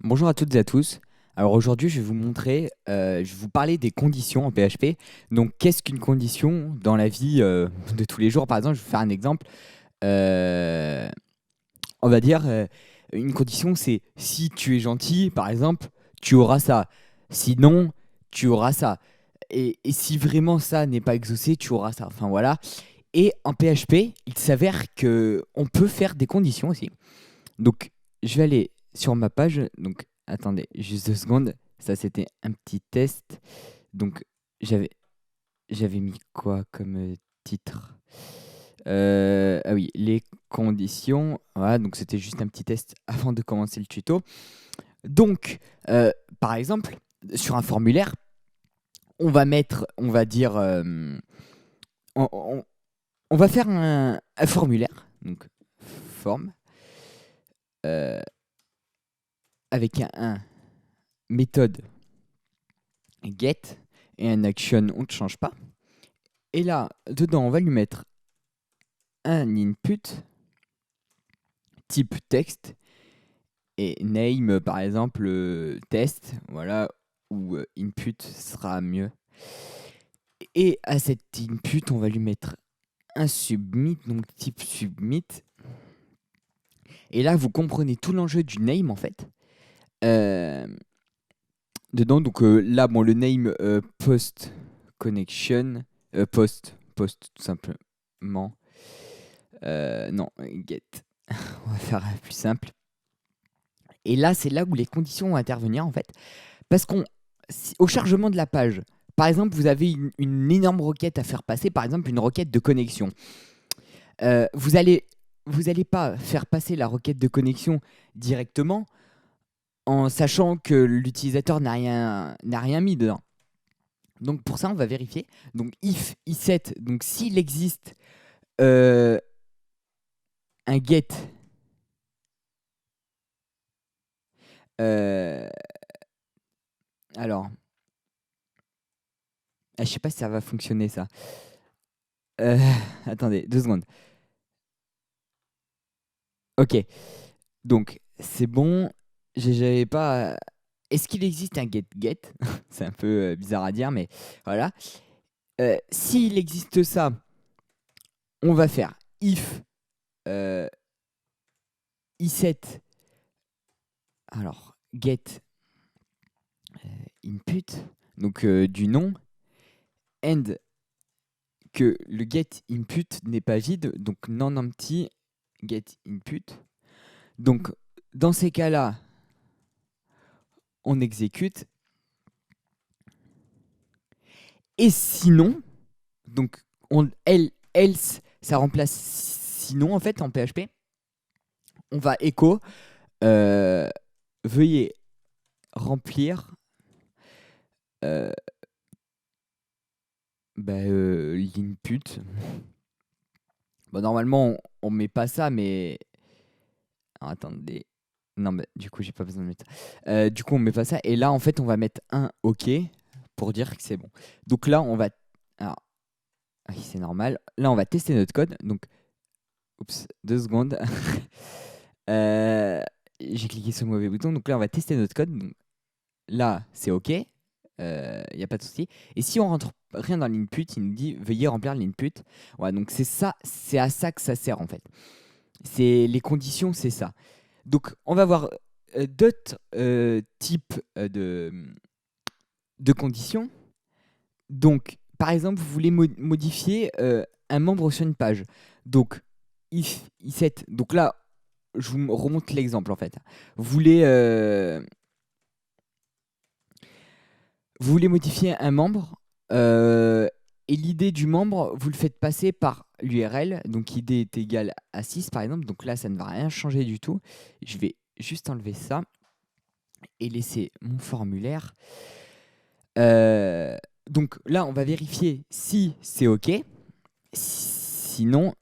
Bonjour à toutes et à tous. Alors aujourd'hui, je vais vous montrer, je vais vous parler des conditions en PHP. Donc, qu'est-ce qu'une condition dans la vie de tous les jours? Par exemple, je vais vous faire un exemple. Euh, on va dire, une condition, c'est si tu es gentil, par exemple, tu auras ça. Sinon, tu auras ça. Et si vraiment ça n'est pas exaucé, tu auras ça. Enfin voilà. Et en PHP, il s'avère que on peut faire des conditions aussi. Donc, je vais aller sur ma page. Donc, attendez, juste 2 secondes. Ça, c'était un petit test. Donc, j'avais, j'avais mis quoi comme titre? Ah oui, les conditions. Voilà, donc c'était juste un petit test avant de commencer le tuto. Donc, par exemple, sur un formulaire, on va mettre, on va dire, on, on- on va faire un formulaire. Donc, forme, euh, avec un méthode get et un action, on ne change pas. Et là, dedans, on va lui mettre un input type texte et name, par exemple, test, voilà, ou input sera mieux. Et à cet input, on va lui mettre un submit, donc type submit. Et là, vous comprenez tout l'enjeu du name, en fait. Euh, dedans, donc là, bon, le name post connection, post tout simplement. Non, get. On va faire plus simple. Et là, c'est là où les conditions vont intervenir en fait. Parce au chargement de la page, par exemple, vous avez une énorme requête à faire passer, par exemple une requête de connexion. Vous allez pas faire passer la requête de connexion directement en sachant que l'utilisateur n'a rien mis dedans. Donc pour ça, on va vérifier. Donc if set, donc s'il existe euh, un get, euh, alors, je sais pas si ça va fonctionner ça. Euh, attendez, 2 secondes. Ok, donc c'est bon. J'avais pas. Est-ce qu'il existe un get-get? C'est un peu bizarre à dire, mais voilà. S'il existe ça, on va faire if euh, iset. Alors, get input, donc du nom, and que le get input n'est pas vide, donc non empty get input. Donc, dans ces cas-là, on exécute. Et sinon, donc else, ça remplace sinon en fait en PHP. On va echo. euh, veuillez remplir euh, l'input. Bon, normalement, on met pas ça, mais alors, attendez. Non, mais du coup, j'ai pas besoin de mettre ça. Du coup, on met pas ça. Et là, en fait, on va mettre un OK pour dire que c'est bon. Donc là, on va. Alors, oui, c'est normal. Là, on va tester notre code. Donc, oups, 2 secondes. J'ai cliqué sur le mauvais bouton. Donc là, on va tester notre code. Donc, là, c'est OK. Il n'y a pas de souci. Et si on rentre rien dans l'input, il nous dit veuillez remplir l'input. Ouais, donc c'est ça, c'est à ça que ça sert en fait. C'est les conditions, c'est ça. Donc on va voir d'autres types de conditions. Donc par exemple, vous voulez modifier un membre sur une page. Donc if set. Donc là, je vous remonte l'exemple en fait. Vous voulez Vous voulez modifier un membre et l'idée du membre, vous le faites passer par l'URL. Donc id est égal à 6 par exemple. Donc là, ça ne va rien changer du tout. Je vais juste enlever ça et laisser mon formulaire. Euh, donc là, on va vérifier si c'est OK. Sinon,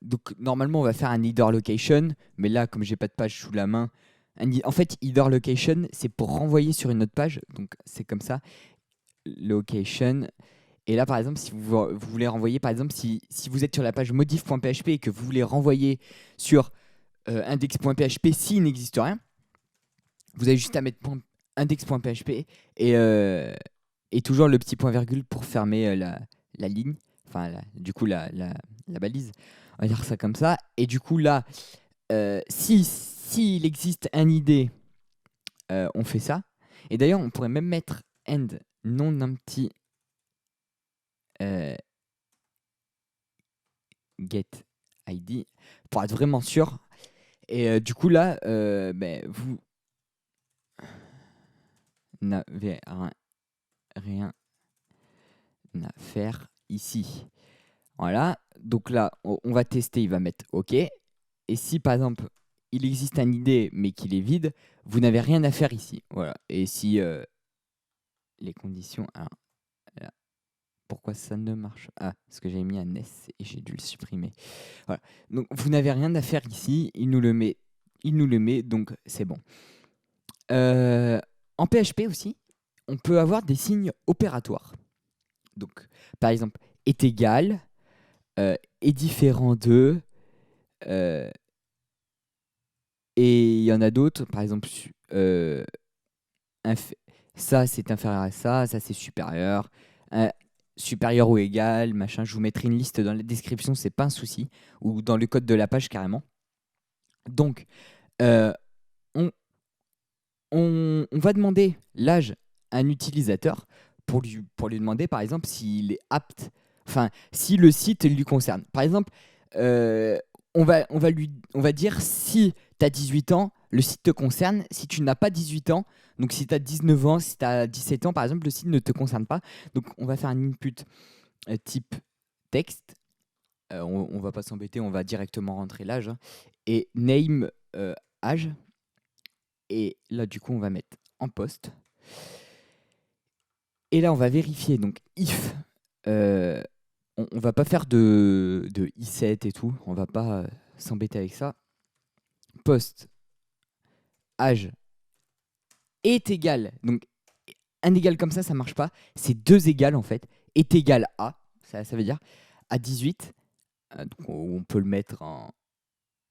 donc normalement, on va faire un header location. Mais là, comme j'ai pas de page sous la main, en fait, header location, c'est pour renvoyer sur une autre page. Donc c'est comme ça. Location. Et là, par exemple, si vous voulez renvoyer, par exemple, si vous êtes sur la page modif.php et que vous voulez renvoyer sur index.php s'il n'existe rien. Vous avez juste à mettre index.php et toujours le petit point virgule pour fermer la ligne, enfin du coup la balise. On va dire ça comme ça. Et du coup là, s'il existe un ID, on fait ça. Et d'ailleurs, on pourrait même mettre end non empty get ID pour être vraiment sûr. Et du coup là, vous n'avez rien à faire ici. Voilà. Donc là, on va tester, il va mettre OK. Et si par exemple, il existe un ID mais qu'il est vide, vous n'avez rien à faire ici. Voilà. Et si les conditions... Alors, là, pourquoi ça ne marche pas? Ah, parce que j'ai mis un S et j'ai dû le supprimer. Voilà. Donc vous n'avez rien à faire ici. Il nous le met, donc c'est bon. En PHP aussi, on peut avoir des signes opératoires. Donc, par exemple, est égal, est différent de, et il y en a d'autres, par exemple, ça c'est inférieur à ça c'est supérieur, supérieur ou égal, machin. Je vous mettrai une liste dans la description, c'est pas un souci, ou dans le code de la page carrément. Donc, euh, on, on va demander l'âge à un utilisateur pour lui demander, par exemple, s'il est apte, enfin, si le site lui concerne. Par exemple, euh, on va dire si tu as 18 ans, le site te concerne. Si tu n'as pas 18 ans, donc si tu as 19 ans, si tu as 17 ans, par exemple, le site ne te concerne pas. Donc, on va faire un input type texte. On va pas s'embêter, on va directement rentrer l'âge. Hein. Et name âge. Et là, du coup, on va mettre en poste. Et là, on va vérifier. Donc, if, on va pas faire de i7 et tout. On va pas s'embêter avec ça. Post, âge est égal. Donc, un égal comme ça marche pas. C'est deux égales, en fait. Est égal à, ça veut dire, à 18. Donc, on peut le mettre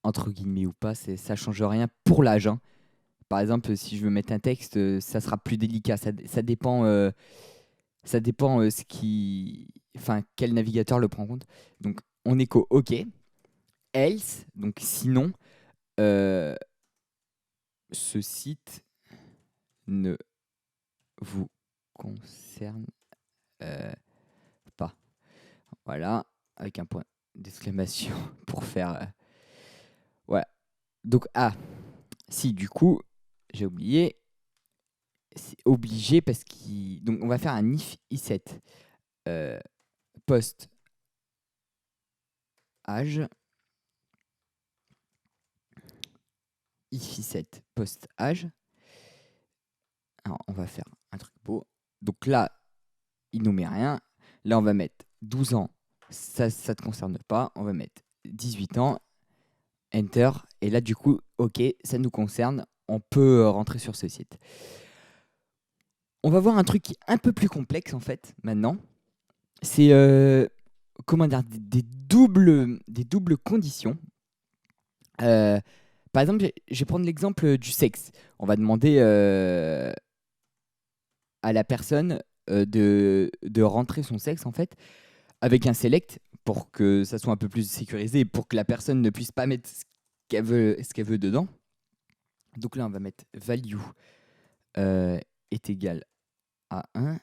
entre guillemets ou pas. Ça change rien pour l'âge. Hein. Par exemple, si je veux mettre un texte, ça sera plus délicat. Ça dépend, quel navigateur le prend en compte. Donc, on écho OK. Else, donc sinon, euh, ce site ne vous concerne pas. Voilà, avec un point d'exclamation pour faire. Ouais. Donc, si, du coup, j'ai oublié. C'est obligé parce qu'il. Donc, on va faire un if i7 post âge. If i7 post âge. Alors, on va faire un truc beau. Donc là, il nous met rien. Là, on va mettre 12 ans. Ça ne te concerne pas. On va mettre 18 ans. Enter. Et là, du coup, OK, ça nous concerne. On peut rentrer sur ce site. On va voir un truc qui est un peu plus complexe, en fait, maintenant. C'est comment dire, des doubles conditions. Par exemple, je vais prendre l'exemple du sexe. On va demander à la personne de rentrer son sexe, en fait, avec un select pour que ça soit un peu plus sécurisé et pour que la personne ne puisse pas mettre ce qu'elle veut dedans. Donc là, on va mettre value est égal à 1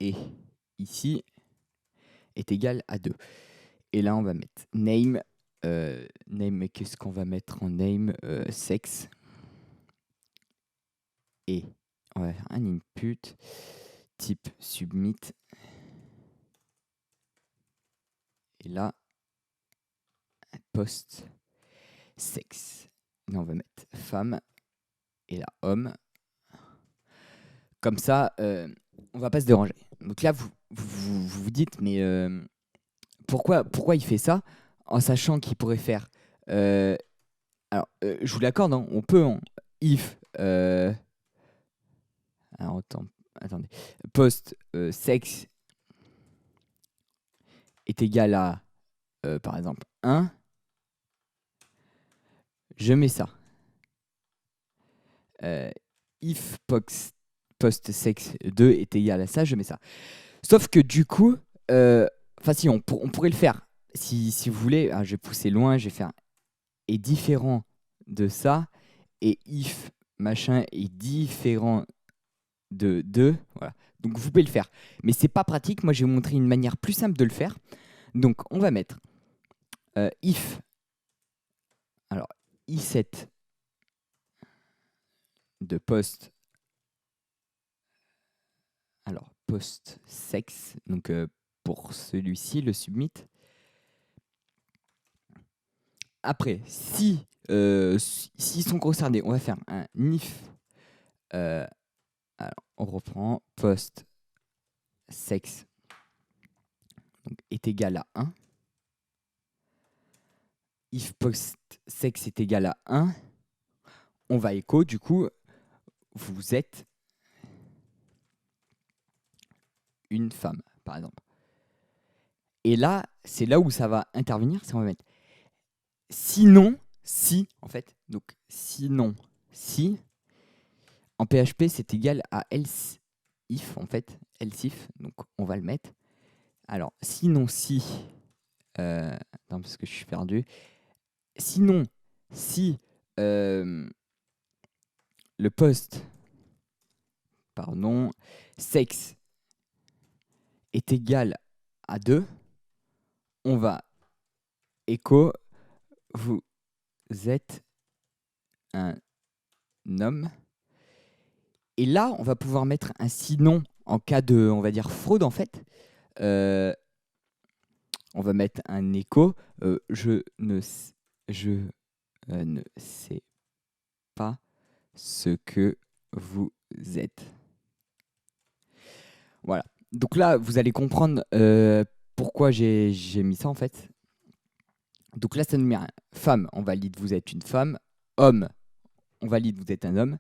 et ici est égal à 2. Et là, on va mettre name. Name, qu'est-ce qu'on va mettre en name? Sexe. Et on va faire un input type submit. Et là, post sexe. Là, on va mettre femme. Et là, homme. Comme ça, on va pas se déranger. Donc là, vous dites, mais pourquoi il fait ça en sachant qu'il pourrait faire. Alors, je vous l'accorde, hein, on peut en if. Alors, attendez. Post sexe est égal à, par exemple, 1. je mets ça. If post-sex2 est égal à ça, je mets ça. Sauf que du coup, si on pourrait le faire. Si vous voulez, je vais pousser loin, je vais faire est différent de ça, et if machin est différent de 2. Voilà. Donc vous pouvez le faire. Mais c'est pas pratique. Moi, je vais vous montrer une manière plus simple de le faire. Donc on va mettre if. Alors, i7 de post. Alors, post-sex. Donc pour celui-ci, le submit. Après, si s'ils sont concernés, on va faire un if. Alors, on reprend post sex donc, est égal à 1. If post sex est égal à 1, on va écho, du coup, vous êtes une femme, par exemple. Et là, c'est là où ça va intervenir, c'est on va mettre sinon, si, en fait. Donc, sinon, si, en PHP, c'est égal à else if, en fait. Else if, donc on va le mettre. Alors, sinon, si, non, parce que je suis perdu. Sinon, si le post, sexe est égal à 2, on va écho, vous êtes un homme. Et là, on va pouvoir mettre un sinon en cas de, on va dire, fraude, en fait. On va mettre un écho. Je ne sais pas ce que vous êtes. Voilà. Donc là, vous allez comprendre pourquoi j'ai mis ça, en fait. Donc là, ça nous met un femme, on valide, vous êtes une femme. Homme, on valide, vous êtes un homme.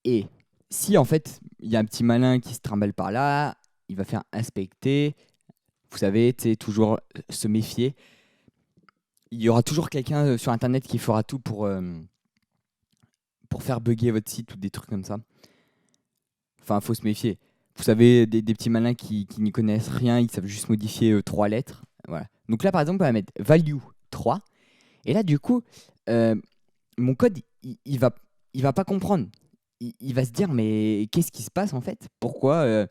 Et si, en fait, il y a un petit malin qui se trimballe par là, il va faire inspecter. Vous savez, toujours se méfier. Il y aura toujours quelqu'un sur Internet qui fera tout pour faire bugger votre site ou des trucs comme ça. Enfin, il faut se méfier. Vous savez, des petits malins qui n'y connaissent rien, ils savent juste modifier 3 lettres. Voilà. Donc là, par exemple, on va mettre value 3. Et là, du coup, mon code, il va pas comprendre. Il va se dire, mais qu'est-ce qui se passe en fait? Pourquoi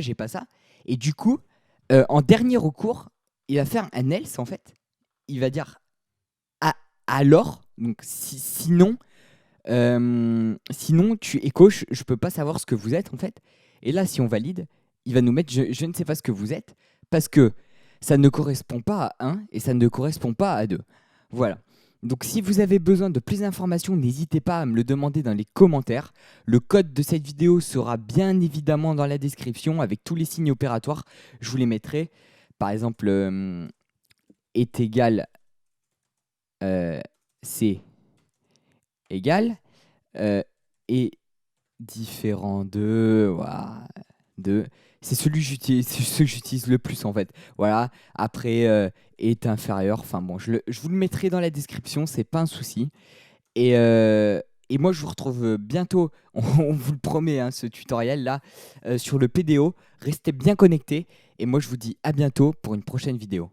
j'ai pas ça? Et du coup, en dernier recours, il va faire un else en fait. Il va dire, alors, donc sinon, tu écho, je peux pas savoir ce que vous êtes en fait. Et là, si on valide, il va nous mettre je ne sais pas ce que vous êtes parce que ça ne correspond pas à 1 et ça ne correspond pas à 2. Voilà. Donc si vous avez besoin de plus d'informations, n'hésitez pas à me le demander dans les commentaires. Le code de cette vidéo sera bien évidemment dans la description avec tous les signes opératoires. Je vous les mettrai. Par exemple, est égal, c'est égal, et différent de, voilà, de, c'est celui que j'utilise le plus en fait. Voilà. Après, est inférieur. Enfin bon, je vous le mettrai dans la description, c'est pas un souci. Et moi, je vous retrouve bientôt, on vous le promet, hein, ce tutoriel-là, sur le PDO. Restez bien connectés. Et moi, je vous dis à bientôt pour une prochaine vidéo.